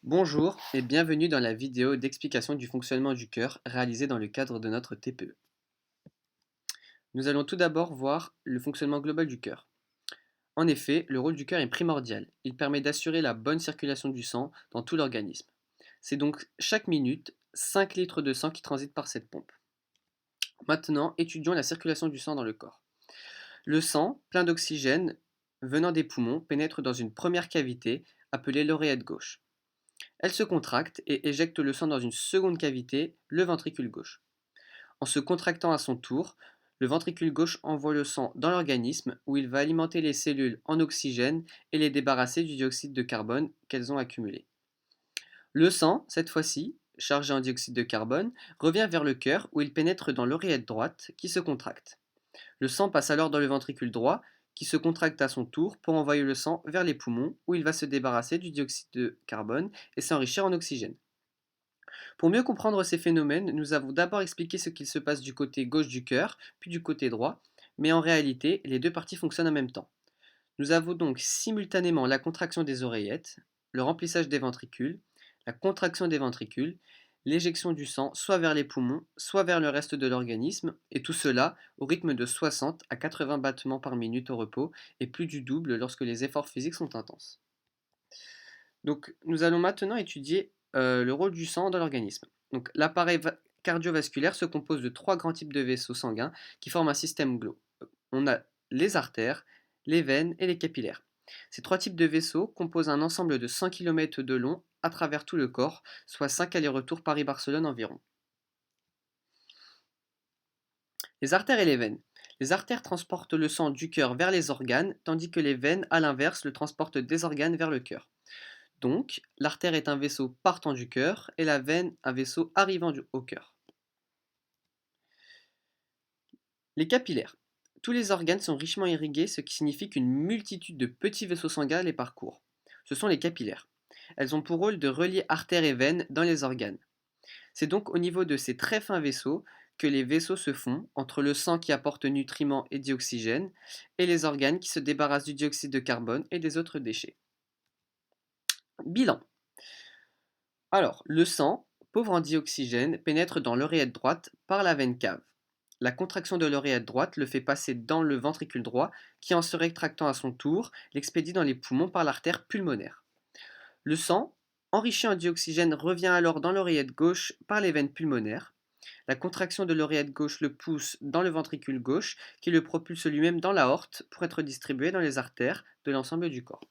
Bonjour et bienvenue dans la vidéo d'explication du fonctionnement du cœur réalisée dans le cadre de notre TPE. Nous allons tout d'abord voir le fonctionnement global du cœur. En effet, le rôle du cœur est primordial. Il permet d'assurer la bonne circulation du sang dans tout l'organisme. C'est donc chaque minute 5 litres de sang qui transitent par cette pompe. Maintenant, étudions la circulation du sang dans le corps. Le sang, plein d'oxygène venant des poumons, pénètre dans une première cavité appelée l'oreillette gauche. Elle se contracte et éjecte le sang dans une seconde cavité, le ventricule gauche. En se contractant à son tour, le ventricule gauche envoie le sang dans l'organisme où il va alimenter les cellules en oxygène et les débarrasser du dioxyde de carbone qu'elles ont accumulé. Le sang, cette fois-ci, chargé en dioxyde de carbone, revient vers le cœur où il pénètre dans l'oreillette droite qui se contracte. Le sang passe alors dans le ventricule droit qui se contracte à son tour pour envoyer le sang vers les poumons où il va se débarrasser du dioxyde de carbone et s'enrichir en oxygène. Pour mieux comprendre ces phénomènes, nous avons d'abord expliqué ce qu'il se passe du côté gauche du cœur, puis du côté droit, mais en réalité, les deux parties fonctionnent en même temps. Nous avons donc simultanément la contraction des oreillettes, le remplissage des ventricules, la contraction des ventricules, l'éjection du sang soit vers les poumons, soit vers le reste de l'organisme, et tout cela au rythme de 60 à 80 battements par minute au repos, et plus du double lorsque les efforts physiques sont intenses. Donc, nous allons maintenant étudier le rôle du sang dans l'organisme. Donc, l'appareil cardiovasculaire se compose de trois grands types de vaisseaux sanguins qui forment un système On a les artères, les veines et les capillaires. Ces trois types de vaisseaux composent un ensemble de 100 km de long à travers tout le corps, soit 5 allers-retours Paris-Barcelone environ. Les artères et les veines. Les artères transportent le sang du cœur vers les organes, tandis que les veines, à l'inverse, le transportent des organes vers le cœur. Donc, l'artère est un vaisseau partant du cœur et la veine un vaisseau arrivant au cœur. Les capillaires. Tous les organes sont richement irrigués, ce qui signifie qu'une multitude de petits vaisseaux sanguins les parcourent. Ce sont les capillaires. Elles ont pour rôle de relier artères et veines dans les organes. C'est donc au niveau de ces très fins vaisseaux que les vaisseaux se font entre le sang qui apporte nutriments et dioxygène et les organes qui se débarrassent du dioxyde de carbone et des autres déchets. Bilan. Alors, le sang, pauvre en dioxygène, pénètre dans l'oreillette droite par la veine cave. La contraction de l'oreillette droite le fait passer dans le ventricule droit, qui en se rétractant à son tour, l'expédie dans les poumons par l'artère pulmonaire. Le sang, enrichi en dioxygène, revient alors dans l'oreillette gauche par les veines pulmonaires. La contraction de l'oreillette gauche le pousse dans le ventricule gauche, qui le propulse lui-même dans l'aorte pour être distribué dans les artères de l'ensemble du corps.